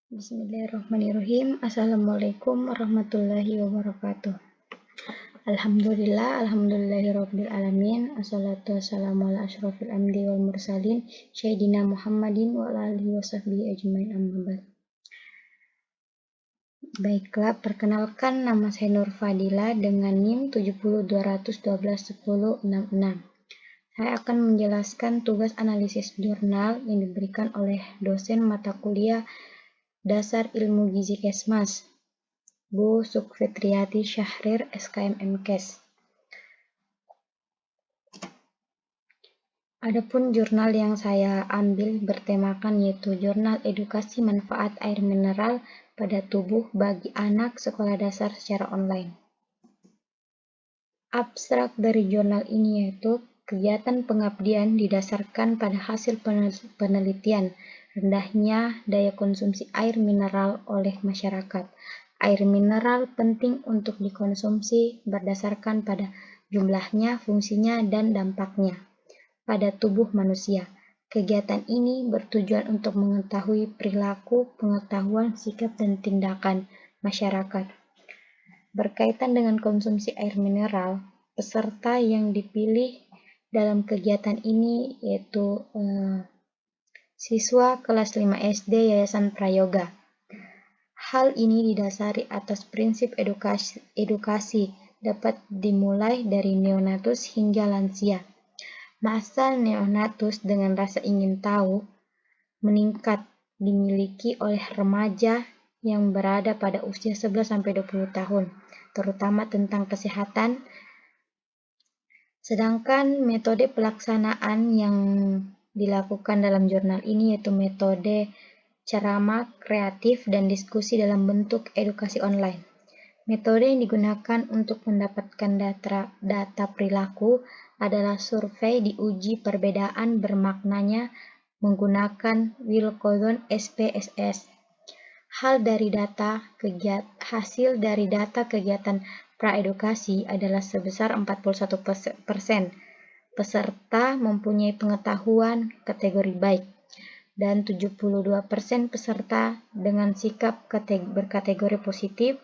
Bismillahirrahmanirrahim. Assalamualaikum warahmatullahi wabarakatuh. Alhamdulillahirabbil alamin. Assalatu wassalamu ala asyrofil anbiya'i wal mursalin sayyidina Muhammadin wa ala alihi washabbihi ajmain amma ba'd. Baiklah, perkenalkan nama saya Nur Fadila dengan NIM 7021210666. Saya akan menjelaskan tugas analisis jurnal yang diberikan oleh dosen mata kuliah Dasar Ilmu Gizi Kesmas, Bu Sukfitriati Syahrir, SKM MKes. Adapun jurnal yang saya ambil bertemakan yaitu Jurnal Edukasi Manfaat Air Mineral pada Tubuh bagi Anak Sekolah Dasar secara online. Abstrak dari jurnal ini yaitu kegiatan pengabdian didasarkan pada hasil penelitian rendahnya daya konsumsi air mineral oleh masyarakat. Air mineral penting untuk dikonsumsi berdasarkan pada jumlahnya, fungsinya, dan dampaknya pada tubuh manusia. Kegiatan ini bertujuan untuk mengetahui perilaku, pengetahuan, sikap, dan tindakan masyarakat berkaitan dengan konsumsi air mineral. Peserta yang dipilih dalam kegiatan ini yaitu siswa kelas 5 SD Yayasan Prayoga. Hal ini didasari atas prinsip edukasi dapat dimulai dari neonatus hingga lansia. Masa neonatus dengan rasa ingin tahu meningkat dimiliki oleh remaja yang berada pada usia 11-20 tahun, terutama tentang kesehatan. Sedangkan metode pelaksanaan yang dilakukan dalam jurnal ini yaitu metode ceramah, kreatif, dan diskusi dalam bentuk edukasi online. Metode yang digunakan untuk mendapatkan data perilaku adalah survei diuji perbedaan bermaknanya menggunakan Wilcoxon SPSS. Hasil dari data kegiatan praedukasi adalah sebesar 41%. Peserta mempunyai pengetahuan kategori baik dan 72% peserta dengan sikap berkategori positif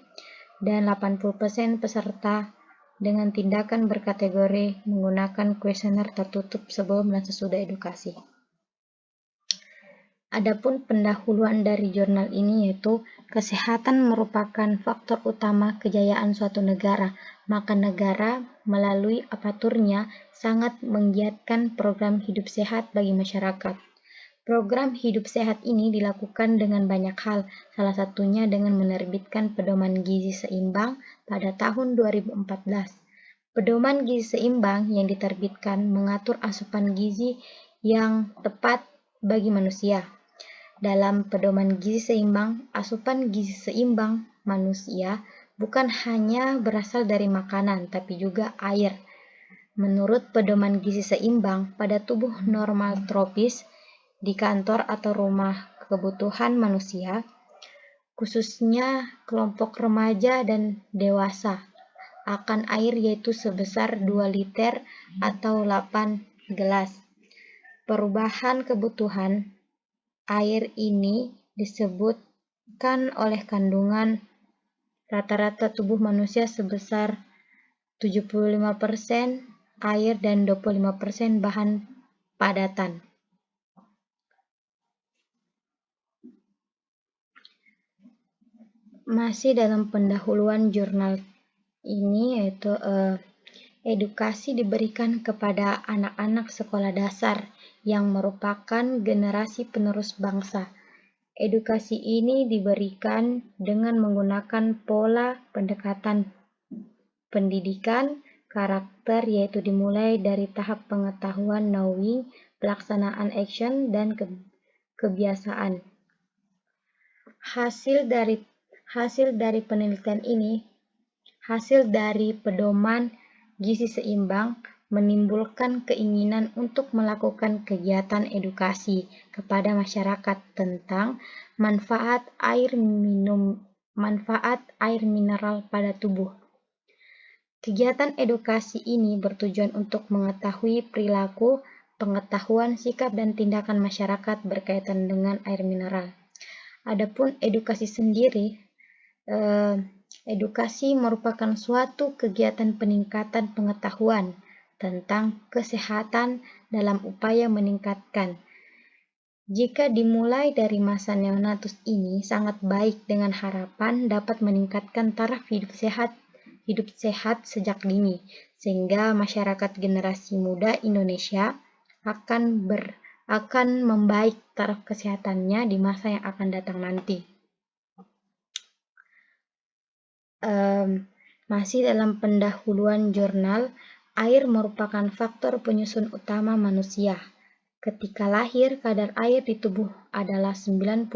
dan 80% peserta dengan tindakan berkategori menggunakan kuesioner tertutup sebelum dan sesudah edukasi. Adapun pendahuluan dari jurnal ini yaitu kesehatan merupakan faktor utama kejayaan suatu negara, maka negara melalui aparaturnya sangat menggiatkan program hidup sehat bagi masyarakat. Program hidup sehat ini dilakukan dengan banyak hal, salah satunya dengan menerbitkan Pedoman Gizi Seimbang pada tahun 2014. Pedoman Gizi Seimbang yang diterbitkan mengatur asupan gizi yang tepat bagi manusia. Dalam Pedoman Gizi Seimbang, asupan gizi seimbang manusia bukan hanya berasal dari makanan, tapi juga air. Menurut Pedoman Gizi Seimbang, pada tubuh normal tropis, di kantor atau rumah kebutuhan manusia, khususnya kelompok remaja dan dewasa, akan air yaitu sebesar 2 liter atau 8 gelas. Perubahan kebutuhan air ini disebutkan oleh kandungan rata-rata tubuh manusia sebesar 75% air dan 25% bahan padatan. Masih dalam pendahuluan jurnal ini yaitu edukasi diberikan kepada anak-anak sekolah dasar yang merupakan generasi penerus bangsa. Edukasi ini diberikan dengan menggunakan pola pendekatan pendidikan karakter yaitu dimulai dari tahap pengetahuan knowing, pelaksanaan action, dan kebiasaan. Hasil dari penelitian ini, hasil dari Pedoman Gizi Seimbang menimbulkan keinginan untuk melakukan kegiatan edukasi kepada masyarakat tentang manfaat air mineral pada tubuh. Kegiatan edukasi ini bertujuan untuk mengetahui perilaku, pengetahuan, sikap, dan tindakan masyarakat berkaitan dengan air mineral. Adapun edukasi sendiri, edukasi merupakan suatu kegiatan peningkatan pengetahuan tentang kesehatan dalam upaya meningkatkan. Jika dimulai dari masa neonatus ini sangat baik dengan harapan dapat meningkatkan taraf hidup sehat sejak dini, sehingga masyarakat generasi muda Indonesia akan membaik taraf kesehatannya di masa yang akan datang nanti. Masih dalam pendahuluan jurnal, air merupakan faktor penyusun utama manusia. Ketika lahir, kadar air di tubuh adalah 90%.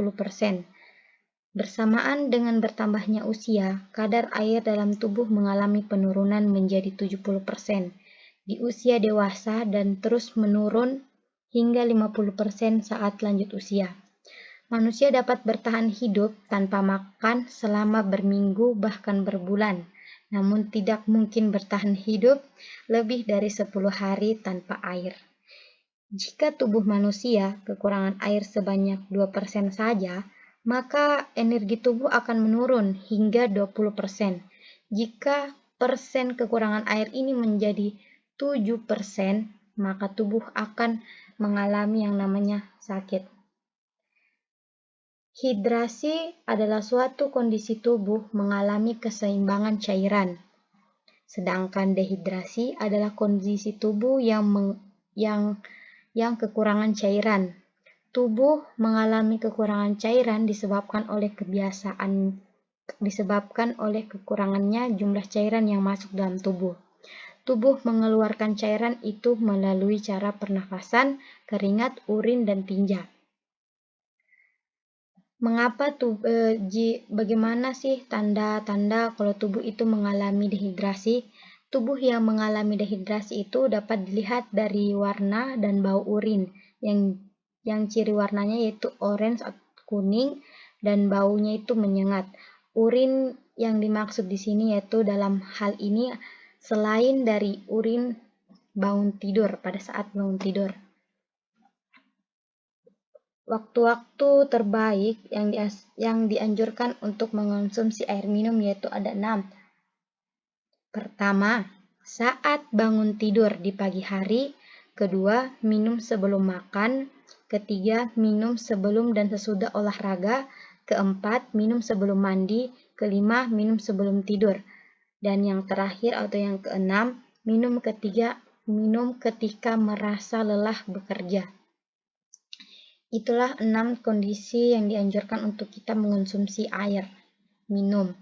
Bersamaan dengan bertambahnya usia, kadar air dalam tubuh mengalami penurunan menjadi 70% di usia dewasa dan terus menurun hingga 50% saat lanjut usia. Manusia dapat bertahan hidup tanpa makan selama berminggu bahkan berbulan, namun tidak mungkin bertahan hidup lebih dari 10 hari tanpa air. Jika tubuh manusia kekurangan air sebanyak 2% saja, maka energi tubuh akan menurun hingga 20%. Jika persen kekurangan air ini menjadi 7%, maka tubuh akan mengalami yang namanya sakit. Hidrasi adalah suatu kondisi tubuh mengalami keseimbangan cairan. Sedangkan dehidrasi adalah kondisi tubuh yang kekurangan cairan. Tubuh mengalami kekurangan cairan disebabkan oleh kekurangannya jumlah cairan yang masuk dalam tubuh. Tubuh mengeluarkan cairan itu melalui cara pernafasan, keringat, urin, dan tinja. Bagaimana sih tanda-tanda kalau tubuh itu mengalami dehidrasi? Tubuh yang mengalami dehidrasi itu dapat dilihat dari warna dan bau urin, yang ciri warnanya yaitu orange atau kuning dan baunya itu menyengat. Urin yang dimaksud di sini yaitu dalam hal ini selain dari urin pada saat bangun tidur. Waktu-waktu terbaik yang dianjurkan untuk mengonsumsi air minum yaitu ada 6. Pertama, saat bangun tidur di pagi hari. Kedua, minum sebelum makan. Ketiga, minum sebelum dan sesudah olahraga. Keempat, minum sebelum mandi. Kelima, minum sebelum tidur. Dan yang terakhir atau yang keenam, minum ketika merasa lelah bekerja. Itulah 6 kondisi yang dianjurkan untuk kita mengonsumsi air minum.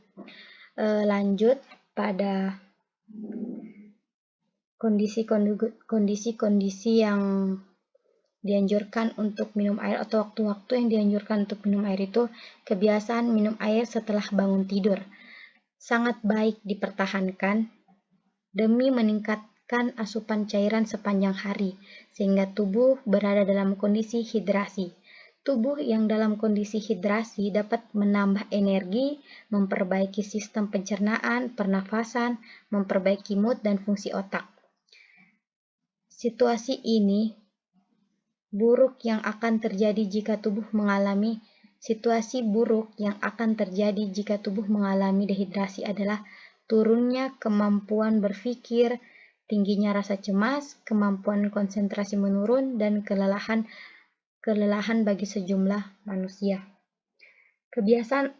Lanjut pada kondisi-kondisi yang dianjurkan untuk minum air atau waktu-waktu yang dianjurkan untuk minum air itu kebiasaan minum air setelah bangun tidur. Sangat baik dipertahankan demi meningkatkan asupan cairan sepanjang hari, sehingga tubuh berada dalam kondisi hidrasi. Tubuh yang dalam kondisi hidrasi dapat menambah energi, memperbaiki sistem pencernaan, pernafasan, memperbaiki mood dan fungsi otak. Situasi buruk yang akan terjadi jika tubuh mengalami dehidrasi adalah turunnya kemampuan berpikir, tingginya rasa cemas, kemampuan konsentrasi menurun, dan kelelahan bagi sejumlah manusia. Kebiasaan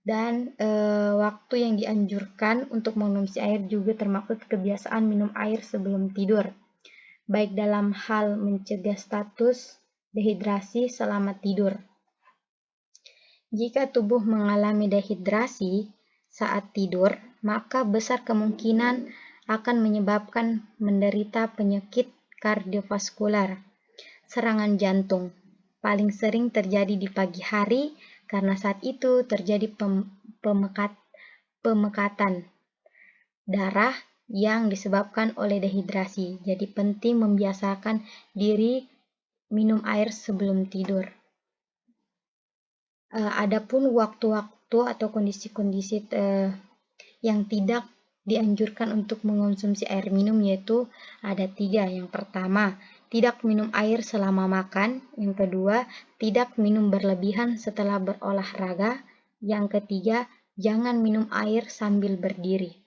dan waktu yang dianjurkan untuk mengonsumsi air juga termaksud kebiasaan minum air sebelum tidur, baik dalam hal mencegah status dehidrasi selama tidur. Jika tubuh mengalami dehidrasi saat tidur, maka besar kemungkinan akan menyebabkan menderita penyakit kardiovaskular, serangan jantung. Paling sering terjadi di pagi hari karena saat itu terjadi pemekatan darah yang disebabkan oleh dehidrasi. Jadi penting membiasakan diri minum air sebelum tidur. Adapun waktu-waktu atau kondisi-kondisi yang tidak dianjurkan untuk mengonsumsi air minum yaitu ada 3. Yang pertama, tidak minum air selama makan. Yang kedua, tidak minum berlebihan setelah berolahraga. Yang ketiga, jangan minum air sambil berdiri.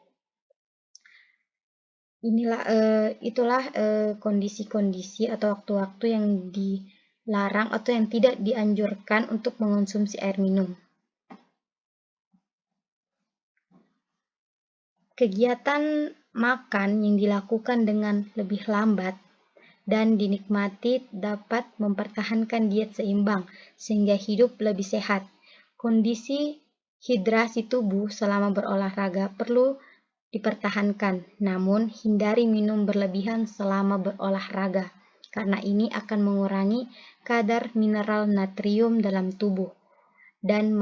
Itulah kondisi-kondisi atau waktu-waktu yang dilarang atau yang tidak dianjurkan untuk mengonsumsi air minum. Kegiatan makan yang dilakukan dengan lebih lambat dan dinikmati dapat mempertahankan diet seimbang sehingga hidup lebih sehat. Kondisi hidrasi tubuh selama berolahraga perlu dipertahankan, namun hindari minum berlebihan selama berolahraga, karena ini akan mengurangi kadar mineral natrium dalam tubuh dan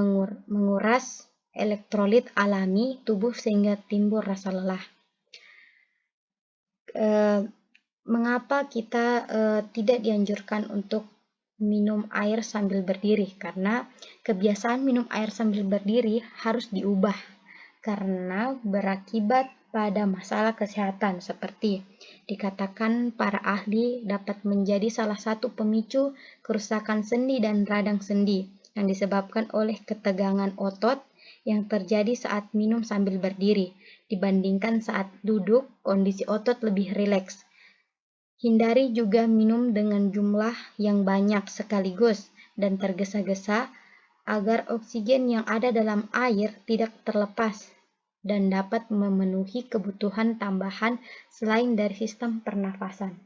menguras elektrolit alami tubuh sehingga timbul rasa lelah. Mengapa kita tidak dianjurkan untuk minum air sambil berdiri? Karena kebiasaan minum air sambil berdiri harus diubah karena berakibat pada masalah kesehatan seperti dikatakan para ahli dapat menjadi salah satu pemicu kerusakan sendi dan radang sendi yang disebabkan oleh ketegangan otot yang terjadi saat minum sambil berdiri dibandingkan saat duduk. Kondisi otot lebih rileks. Hindari juga minum dengan jumlah yang banyak sekaligus dan tergesa-gesa agar oksigen yang ada dalam air tidak terlepas dan dapat memenuhi kebutuhan tambahan selain dari sistem pernafasan.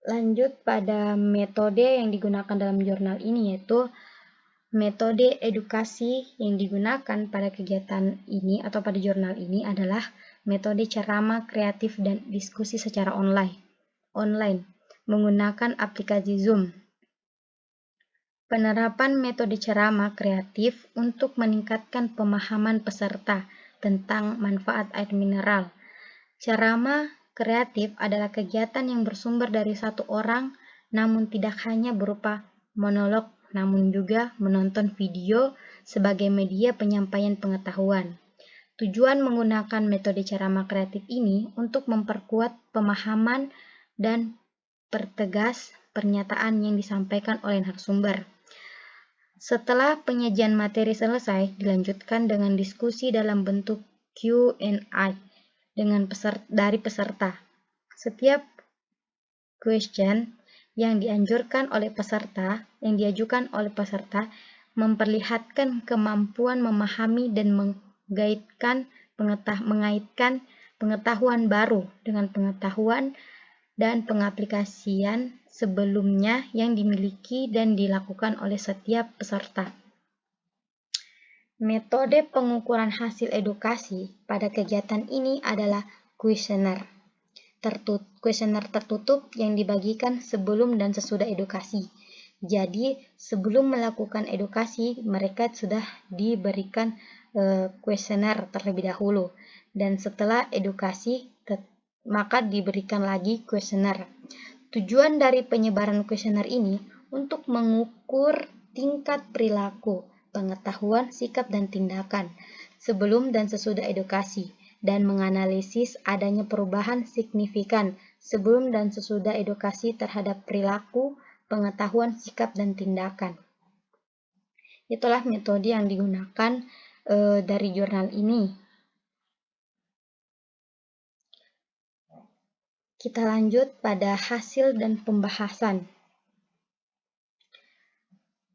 Lanjut pada metode yang digunakan dalam jurnal ini, yaitu metode edukasi yang digunakan pada kegiatan ini atau pada jurnal ini adalah metode ceramah kreatif dan diskusi secara online menggunakan aplikasi Zoom. Penerapan metode ceramah kreatif untuk meningkatkan pemahaman peserta tentang manfaat air mineral. Ceramah kreatif adalah kegiatan yang bersumber dari satu orang, namun tidak hanya berupa monolog, namun juga menonton video sebagai media penyampaian pengetahuan. Tujuan menggunakan metode ceramah kreatif ini untuk memperkuat pemahaman dan pertegas pernyataan yang disampaikan oleh narasumber. Setelah penyajian materi selesai, dilanjutkan dengan diskusi dalam bentuk Q&A dari peserta. Setiap question yang diajukan oleh peserta memperlihatkan kemampuan memahami dan mengaitkan pengetahuan baru dengan pengetahuan dan pengaplikasian sebelumnya yang dimiliki dan dilakukan oleh setiap peserta. Metode pengukuran hasil edukasi pada kegiatan ini adalah kuesioner tertutup yang dibagikan sebelum dan sesudah edukasi. Jadi, sebelum melakukan edukasi, mereka sudah diberikan kuesioner terlebih dahulu, dan setelah edukasi maka diberikan lagi kuesioner. Tujuan dari penyebaran kuesioner ini untuk mengukur tingkat perilaku, pengetahuan, sikap, dan tindakan sebelum dan sesudah edukasi dan menganalisis adanya perubahan signifikan sebelum dan sesudah edukasi terhadap perilaku, pengetahuan, sikap, dan tindakan. Itulah metode yang digunakan dari jurnal ini. Kita lanjut pada hasil dan pembahasan.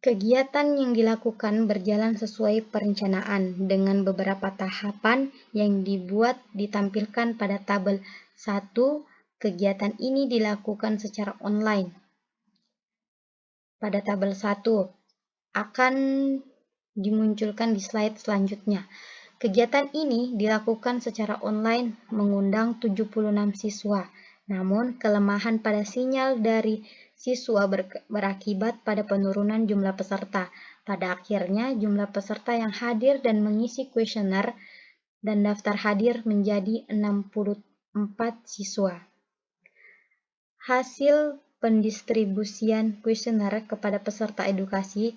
Kegiatan yang dilakukan berjalan sesuai perencanaan dengan beberapa tahapan yang ditampilkan pada tabel 1. Kegiatan ini dilakukan secara online. Pada tabel 1 akan dimunculkan di slide selanjutnya. Kegiatan ini dilakukan secara online mengundang 76 siswa. Namun, kelemahan pada sinyal dari siswa berakibat pada penurunan jumlah peserta. Pada akhirnya, jumlah peserta yang hadir dan mengisi kuesioner dan daftar hadir menjadi 64 siswa. Hasil pendistribusian kuesioner kepada peserta edukasi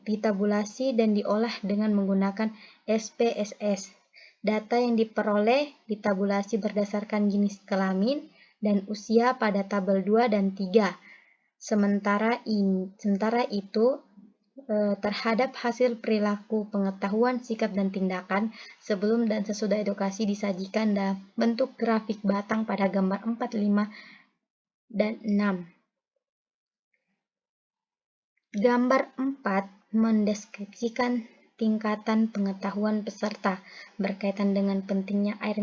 ditabulasi dan diolah dengan menggunakan SPSS. Data yang diperoleh ditabulasi berdasarkan jenis kelamin dan usia pada tabel 2 dan 3. Sementara itu, terhadap hasil perilaku, pengetahuan, sikap, dan tindakan sebelum dan sesudah edukasi disajikan dalam bentuk grafik batang pada gambar 4, 5, dan 6. Gambar 4 mendeskripsikan tingkatan pengetahuan peserta berkaitan dengan pentingnya air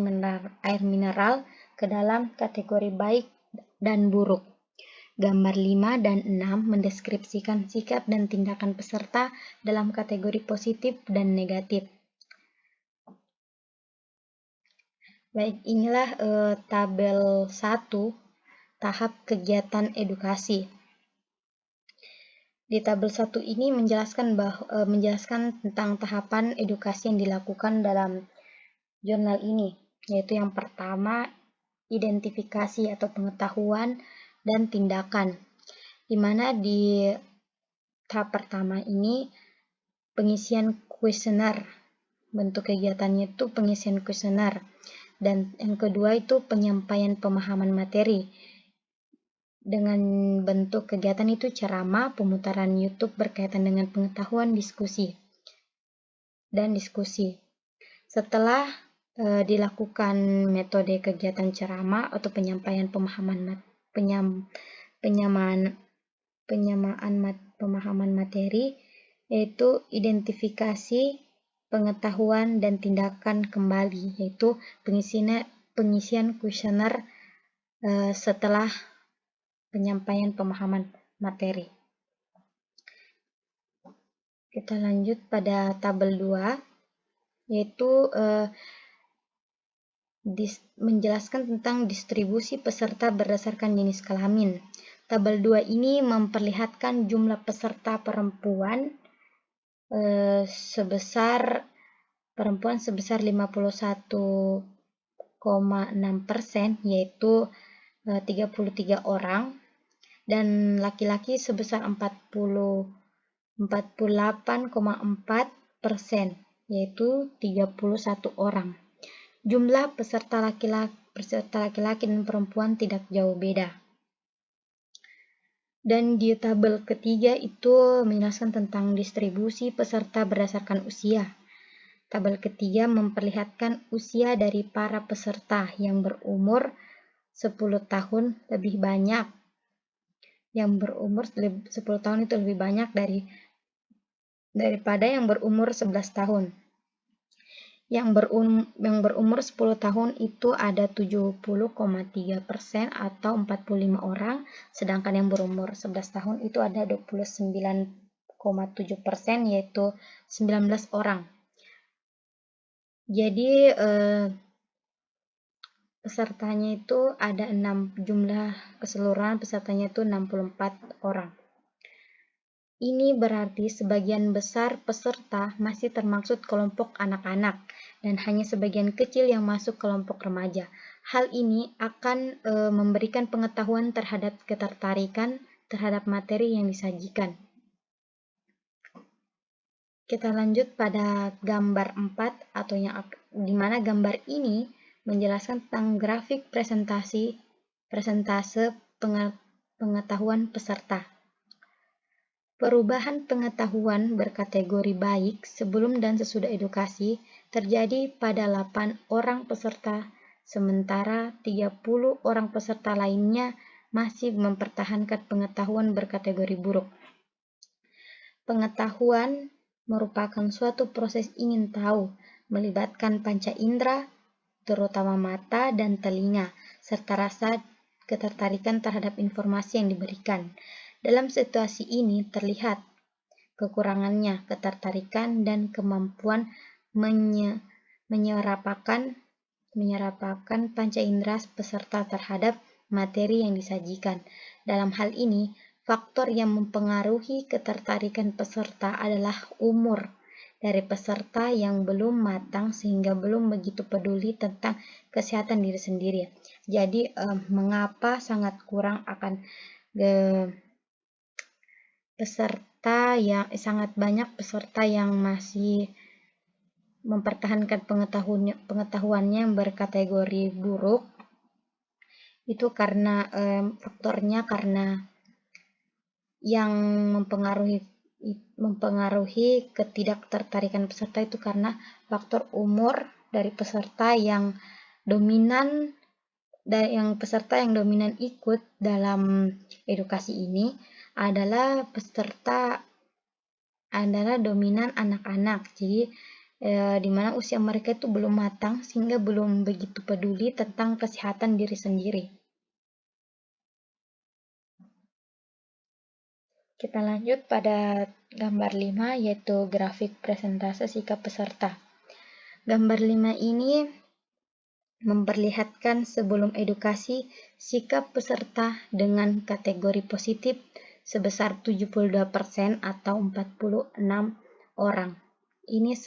mineral ke dalam kategori baik dan buruk. Gambar 5 dan 6 mendeskripsikan sikap dan tindakan peserta dalam kategori positif dan negatif. Baik, inilah tabel 1 tahap kegiatan edukasi. Di tabel 1 ini menjelaskan tentang tahapan edukasi yang dilakukan dalam jurnal ini, yaitu yang pertama, identifikasi atau pengetahuan dan tindakan, di mana di tahap pertama ini pengisian kuesioner. Bentuk kegiatannya itu pengisian kuesioner. Dan yang kedua itu penyampaian pemahaman materi. Dengan bentuk kegiatan itu ceramah, pemutaran YouTube berkaitan dengan pengetahuan, diskusi. Setelah dilakukan metode kegiatan ceramah atau penyampaian pemahaman pemahaman materi, yaitu identifikasi pengetahuan dan tindakan kembali, yaitu pengisian kuesioner setelah penyampaian pemahaman materi. Kita lanjut pada tabel 2, yaitu menjelaskan tentang distribusi peserta berdasarkan jenis kelamin. Tabel 2 ini memperlihatkan jumlah peserta perempuan sebesar 51,6%, yaitu 33 orang, dan laki-laki sebesar 48,4%, yaitu 31 orang. Jumlah peserta laki-laki dan perempuan tidak jauh beda. Dan di tabel ketiga itu menjelaskan tentang distribusi peserta berdasarkan usia. Tabel ketiga memperlihatkan usia dari para peserta yang berumur 10 tahun lebih banyak. Yang berumur 10 tahun itu lebih banyak daripada yang berumur 11 tahun. Yang berumur 10 tahun itu ada 70,3% atau 45 orang, sedangkan yang berumur 11 tahun itu ada 29,7%, yaitu 19 orang. Jadi pesertanya itu ada jumlah keseluruhan pesertanya itu 64 orang. Ini berarti sebagian besar peserta masih termaksud kelompok anak-anak dan hanya sebagian kecil yang masuk kelompok remaja. Hal ini akan memberikan pengetahuan terhadap ketertarikan terhadap materi yang disajikan. Kita lanjut pada gambar 4, atau di mana gambar ini menjelaskan tentang grafik presentase pengetahuan peserta. Perubahan pengetahuan berkategori baik sebelum dan sesudah edukasi terjadi pada 8 orang peserta, sementara 30 orang peserta lainnya masih mempertahankan pengetahuan berkategori buruk. Pengetahuan merupakan suatu proses ingin tahu, melibatkan panca indera, terutama mata dan telinga, serta rasa ketertarikan terhadap informasi yang diberikan. Dalam situasi ini terlihat kekurangannya ketertarikan dan kemampuan menyerapakan panca indera peserta terhadap materi yang disajikan. Dalam hal ini, faktor yang mempengaruhi ketertarikan peserta adalah umur dari peserta yang belum matang sehingga belum begitu peduli tentang kesehatan diri sendiri. Jadi, mengapa sangat kurang akan sangat banyak peserta yang masih mempertahankan pengetahuannya yang berkategori buruk itu karena faktornya karena yang mempengaruhi ketidaktertarikan peserta itu karena faktor umur dari peserta yang dominan peserta yang dominan ikut dalam edukasi ini adalah dominan anak-anak. Jadi di mana usia mereka itu belum matang sehingga belum begitu peduli tentang kesehatan diri sendiri. Kita lanjut pada gambar 5 yaitu grafik presentase sikap peserta. Gambar 5 ini memperlihatkan sebelum edukasi sikap peserta dengan kategori positif sebesar 72% atau 46 orang. Ini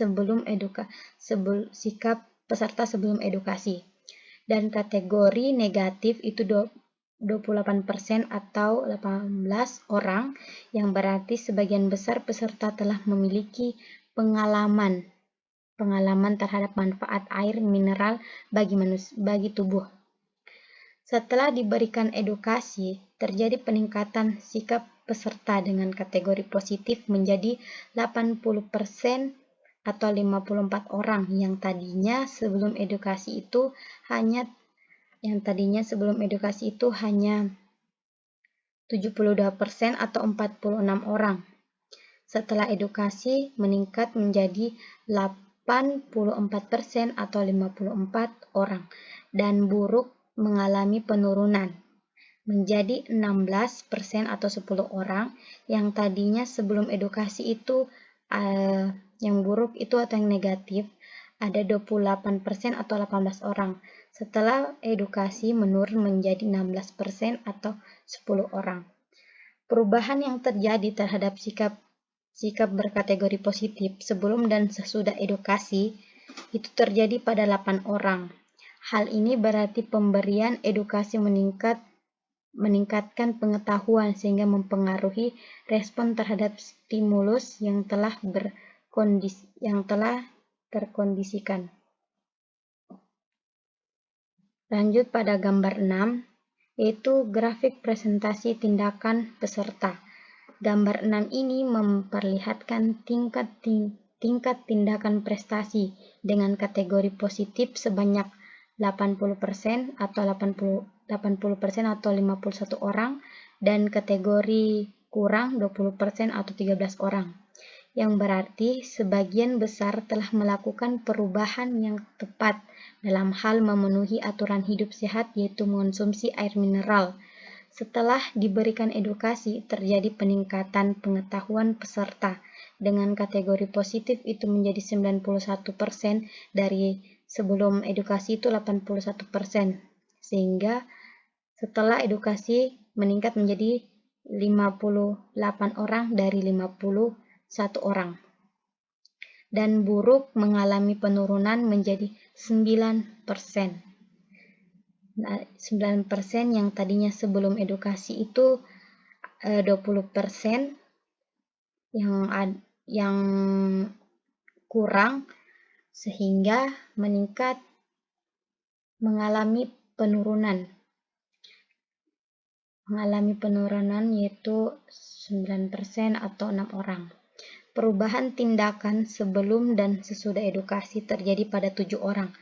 sikap peserta sebelum edukasi. Dan kategori negatif itu 28% atau 18 orang, yang berarti sebagian besar peserta telah memiliki pengalaman terhadap manfaat air mineral bagi tubuh. Setelah diberikan edukasi, terjadi peningkatan sikap peserta dengan kategori positif menjadi 80% atau 54 orang yang tadinya sebelum edukasi itu hanya 72% atau 46 orang. Setelah edukasi meningkat menjadi 84% atau 54 orang dan buruk mengalami penurunan menjadi 16% atau 10 orang yang tadinya sebelum edukasi itu yang buruk itu atau yang negatif ada 28% atau 18 orang. Setelah edukasi menurun menjadi 16% atau 10 orang. Perubahan yang terjadi terhadap sikap berkategori positif sebelum dan sesudah edukasi itu terjadi pada 8 orang. Hal ini berarti pemberian edukasi meningkatkan pengetahuan sehingga mempengaruhi respon terhadap stimulus yang telah terkondisikan. Lanjut pada gambar 6 yaitu grafik presentasi tindakan peserta. Gambar 6 ini memperlihatkan tingkat tindakan prestasi dengan kategori positif sebanyak 80% atau 80% atau 51 orang dan kategori kurang 20% atau 13 orang. Yang berarti sebagian besar telah melakukan perubahan yang tepat dalam hal memenuhi aturan hidup sehat yaitu mengonsumsi air mineral. Setelah diberikan edukasi, terjadi peningkatan pengetahuan peserta. Dengan kategori positif itu menjadi 91% dari sebelum edukasi itu 81%. Sehingga setelah edukasi meningkat menjadi 58 orang dari 51 orang. Dan buruk mengalami penurunan menjadi 9%. 9% yang tadinya sebelum edukasi itu 20% yang kurang sehingga mengalami penurunan yaitu 9% atau 6 orang. Perubahan tindakan sebelum dan sesudah edukasi terjadi pada 7 orang.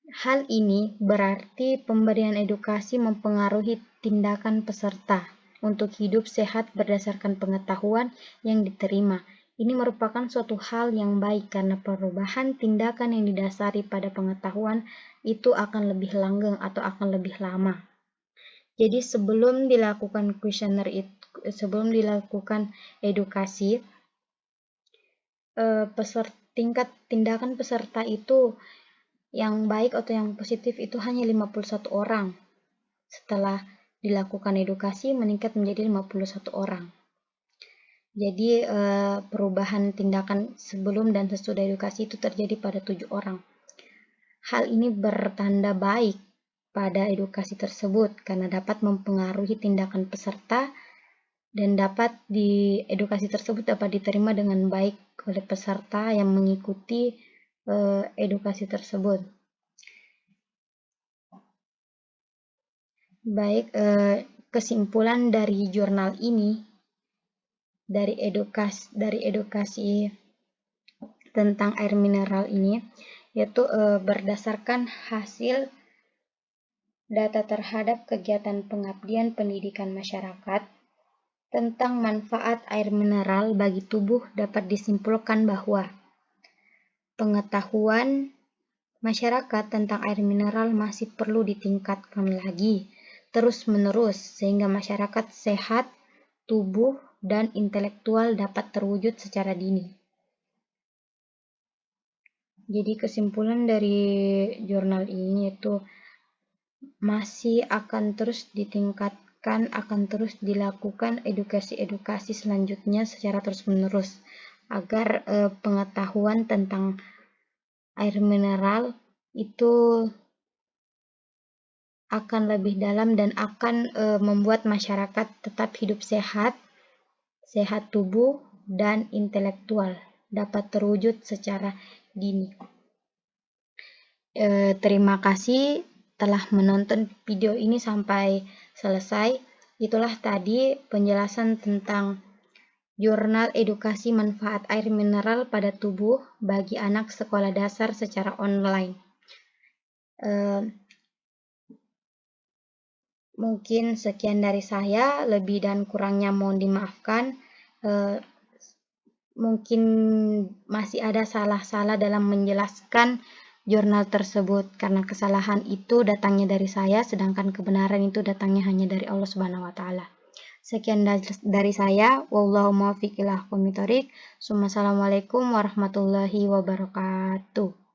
Hal ini berarti pemberian edukasi mempengaruhi tindakan peserta untuk hidup sehat berdasarkan pengetahuan yang diterima. Ini merupakan suatu hal yang baik karena perubahan tindakan yang didasari pada pengetahuan itu akan lebih langgeng atau akan lebih lama. Jadi sebelum dilakukan edukasi, tingkat tindakan peserta itu yang baik atau yang positif itu hanya 51 orang. Setelah dilakukan edukasi meningkat menjadi 51 orang. Jadi perubahan tindakan sebelum dan sesudah edukasi itu terjadi pada 7 orang. Hal ini bertanda baik pada edukasi tersebut karena dapat mempengaruhi tindakan peserta dan dapat edukasi tersebut dapat diterima dengan baik oleh peserta yang mengikuti edukasi tersebut. Baik, kesimpulan dari jurnal ini, dari edukasi tentang air mineral ini, yaitu berdasarkan hasil data terhadap kegiatan pengabdian pendidikan masyarakat tentang manfaat air mineral bagi tubuh, dapat disimpulkan bahwa pengetahuan masyarakat tentang air mineral masih perlu ditingkatkan lagi terus-menerus sehingga masyarakat sehat, tubuh, dan intelektual dapat terwujud secara dini. Jadi kesimpulan dari jurnal ini yaitu masih akan terus ditingkatkan, akan terus dilakukan edukasi-edukasi selanjutnya secara terus-menerus agar pengetahuan tentang air mineral itu akan lebih dalam dan akan membuat masyarakat tetap hidup sehat, sehat tubuh, dan intelektual dapat terwujud secara dini. Terima kasih telah menonton video ini sampai selesai. Itulah tadi penjelasan tentang jurnal edukasi manfaat air mineral pada tubuh bagi anak sekolah dasar secara online. Mungkin sekian dari saya, lebih dan kurangnya mohon dimaafkan. Mungkin masih ada salah-salah dalam menjelaskan jurnal tersebut karena kesalahan itu datangnya dari saya, sedangkan kebenaran itu datangnya hanya dari Allah Subhanahu wa taala. Sekian dari saya, wallahu muwaffiq ila aqwamit thoriq. Assalamualaikum warahmatullahi wabarakatuh.